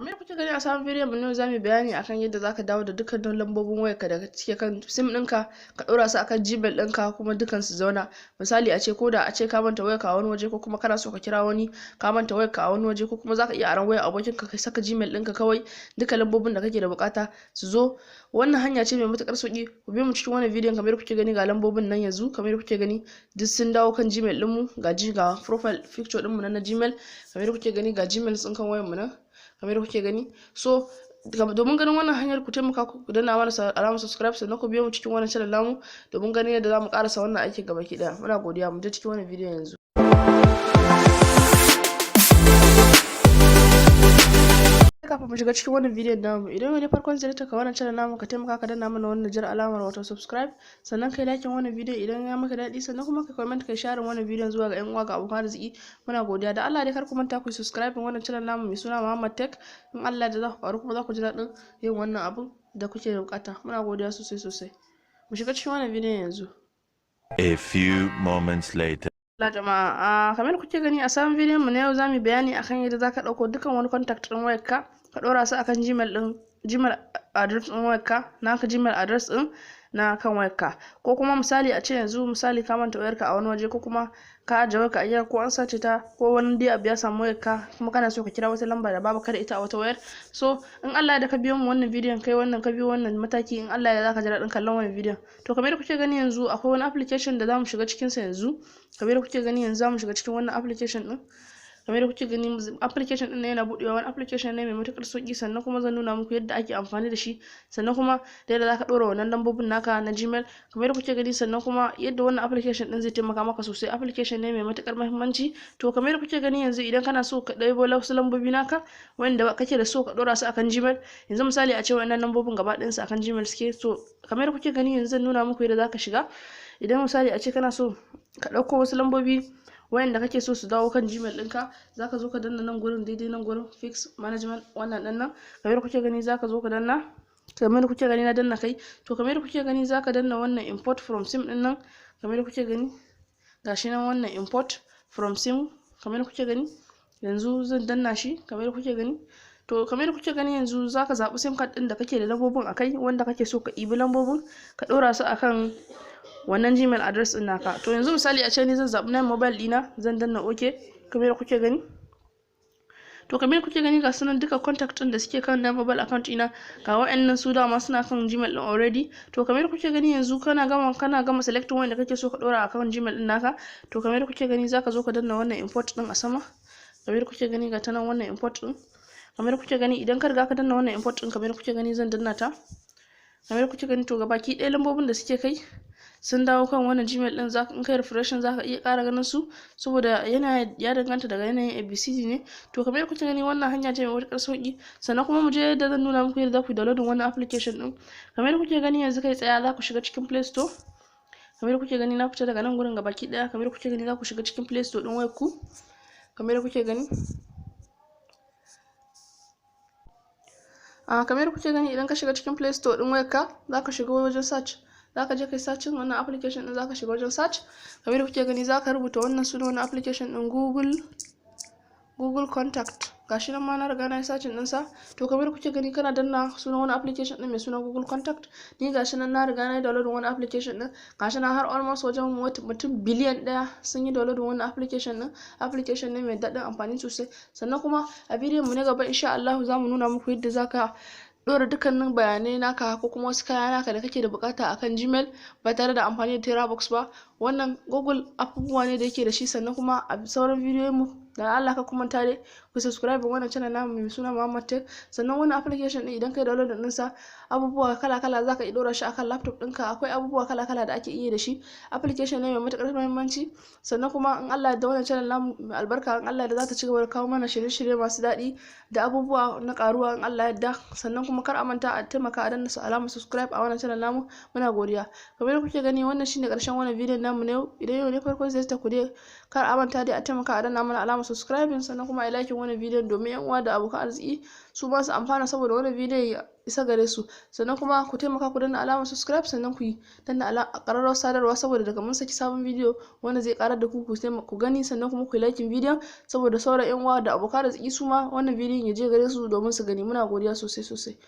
Kamar kuke gani a sabon bidiyon mu ne zamu bayani akan yadda zaka dawo da dukkanin lambobin wayarka daga cike kan sim ɗinka ka ɗora su akan Gmail ɗinka kuma dukan su zauna. Misali a ce ko da a ce ka manta wayarka a wani waje ko kuma kana so ka kira wani ka manta wayarka a wani waje ko kuma zaka iya aron wayar abokinka ka saka Gmail ɗinka kawai duka lambobin da kake da bukata su zo. Wannan hanya ce mai matukar sauki. Ku biyo mu cikin wannan bidiyon kamar kuke gani ga lambobin nan yanzu kamar kuke gani duk sun dawo kan Gmail ɗinmu ga profile picture ɗinmu na Gmail kamar kuke gani ga Gmail sun kan wayar mu nan kamar kuke gani. So domin ganin wannan hanyar ku taimaka ku danna mana alamar subscribe sannan ku biyo mu cikin wannan channel namu domin ganin yadda zamu karasa wannan aikin gabaki daya. Muna godiya, mu je cikin wannan bidiyon yanzu. Kafin mu shiga cikin wannan bidiyon namu, idan wani farkon ziyartar ka wannan channel namu ka taimaka ka danna mana wannan jar alamar wato subscribe sannan kai like wannan bidiyon idan ya maka daɗi sannan kuma ka comment kai share wannan bidiyon zuwa ga ƴan uwa ga abokan arziki. Muna godiya da Allah dai kar ku manta ku subscribe wannan channel namu mai suna Muhammad Tech. In Allah da za ku faru kuma za ku ji daɗin yin wannan abun da kuke da bukata. Muna godiya sosai. Mu shiga cikin wannan bidiyon yanzu. A few moments later. Jama'a kamar kuke gani a sabon bidiyon mu na yau zamu bayani akan yadda zaka dauko dukkan wani contact din wayarka ka dora su akan Gmail address din wayarka naka Gmail address din na kan wayarka ko kuma misali a ce yanzu misali ka manta wayarka a wani waje ko kuma ka ajiye wayarka a gida ko an sace ta ko wani dai abu ya samu wayarka kuma kana so ka kira wata lamba da babu kada ita a wata wayar. So in Allah ya da ka biyo mu wannan bidiyon kai wannan ka biyo wannan mataki in Allah ya da zaka ji daɗin kallon wannan bidiyon. To kamar kuke gani yanzu akwai wani application da zamu shiga cikin sa yanzu. Kamar kuke gani yanzu zamu shiga cikin wannan application din. Kamar kuke gani application din yana budewa, wani application ne mai matukar sauki sannan kuma zan nuna muku yadda ake amfani da shi sannan kuma da yadda zaka dora wannan lambobin naka na Gmail. Kamar kuke gani sannan kuma yadda wannan application din zai taimaka maka sosai. Application ne mai matukar muhimmanci. To kamar kuke gani yanzu idan kana so ka ɗebo wasu lambobi naka wanda kake da so ka dora su akan Gmail, yanzu misali a ce wannan lambobin gaba ɗayan su akan Gmail suke. To kamar kuke gani yanzu zan nuna muku yadda zaka shiga. Idan misali a ce kana so ka ɗauko wasu lambobi wayanda kake so su dawo kan Gmail ɗinka, zaka zo ka danna nan gurin daidai nan gurin fix management wannan ɗin nan. Kamar kuke gani zaka zo ka danna, kamar kuke gani na danna kai. To kamar kuke gani zaka danna wannan import from sim ɗin nan. Kamar kuke gani gashi nan wannan import from sim kamar kuke gani yanzu zan danna shi kamar kuke gani. To kamar kuke gani yanzu zaka zaɓi sim card ɗin da kake da lambobin akai wanda kake so ka ɗibi lambobin ka ɗora su akan wannan Gmail address din naka. To yanzu misali a ce ni zan zaɓi nan mobile dina zan danna OK kamar kuke gani. To kamar kuke gani ga sunan duka contact din da suke kan na mobile account ina ga wayannan su dama suna kan Gmail din already. To kamar kuke gani yanzu kana gama selecting wanda kake so ka dora akan Gmail din naka. To kamar kuke gani zaka zo ka danna wannan import din a sama. Kamar kuke gani ga ta nan wannan import din. Kamar kuke gani idan ka riga ka danna wannan import din kamar kuke gani zan danna ta. Kamar kuke gani to gabaki ɗaya lambobin da suke kai sun dawo kan wannan Gmail din. In kai refreshin zaka iya ƙara ganin su saboda ya danganta daga yanayin ABCD ne. To kamar kuke gani wannan hanya ce mai matuƙar sauki sannan kuma mu je yadda zan nuna muku yadda za ku download wannan application din. Kamar kuke gani yanzu kai tsaya za ku shiga cikin Play Store. Kamar kuke gani na fita daga nan gurin gabaki ɗaya. Kamar kuke gani za ku shiga cikin Play Store din wayar ku. Kamar kuke gani kamar kuke gani idan ka shiga cikin Play Store din wayarka zaka shiga wajen search, zaka je kai searching wannan application din, zaka shiga wajen search. Kamar kuke gani zaka rubuta wannan sunan wannan application din Google Contact. Gashi nan ma na riga na yi searching din sa. To kamar kuke gani kana danna sunan wani application din mai suna Google Contact. Ni gashi nan na riga na yi download wani application din. Gashi nan har almost wajen mutum biliyan 1 sun yi download wannan application din. Application ne mai daɗin amfani sosai. Sannan kuma a bidiyon mu na gaba insha Allah za mu nuna muku yadda zaka dora dukkanin bayanai naka ko kuma wasu kaya naka da kake da bukata akan Gmail ba tare da amfani da Terabox ba. Wannan Google abubuwa ne da yake da shi sannan kuma a sauran bidiyoyin mu da Allah ka kuma tare ku subscribe wannan channel namu mai suna Muhammad Tech. Sannan wannan application din idan kai download din sa abubuwa kala-kala zaka iya dora shi akan laptop ɗinka. Akwai abubuwa kala-kala da ake iya da shi. Application ne mai matukar muhimmanci sannan kuma in Allah ya da wannan channel namu mai albarka in Allah ya da za ta ci gaba da kawo mana shirye-shirye masu daɗi da abubuwa na karuwa in Allah ya da. Sannan kuma kar a manta a taimaka a danna alamar subscribe a wannan channel namu. Muna godiya. Kamar kuke gani wannan shine karshen wannan bidiyon namu ne. Idan yau ne farkon zai ta ku dai kar a manta dai a taimaka a danna mana alamar subscribe sannan kuma a like wannan bidiyon domin yan uwa da abokan arziki su ma su amfana saboda wannan bidiyon ya isa gare su. Sannan kuma ku taimaka ku danna alamar subscribe sannan ku danna ƙararrawar sadarwa saboda daga mun saki sabon bidiyo wanda zai karar da ku gani, sannan kuma ku yi likin bidiyon saboda sauran yan uwa da abokan arziki su ma wannan bidiyon ya je gare su domin su gani. Muna godiya sosai.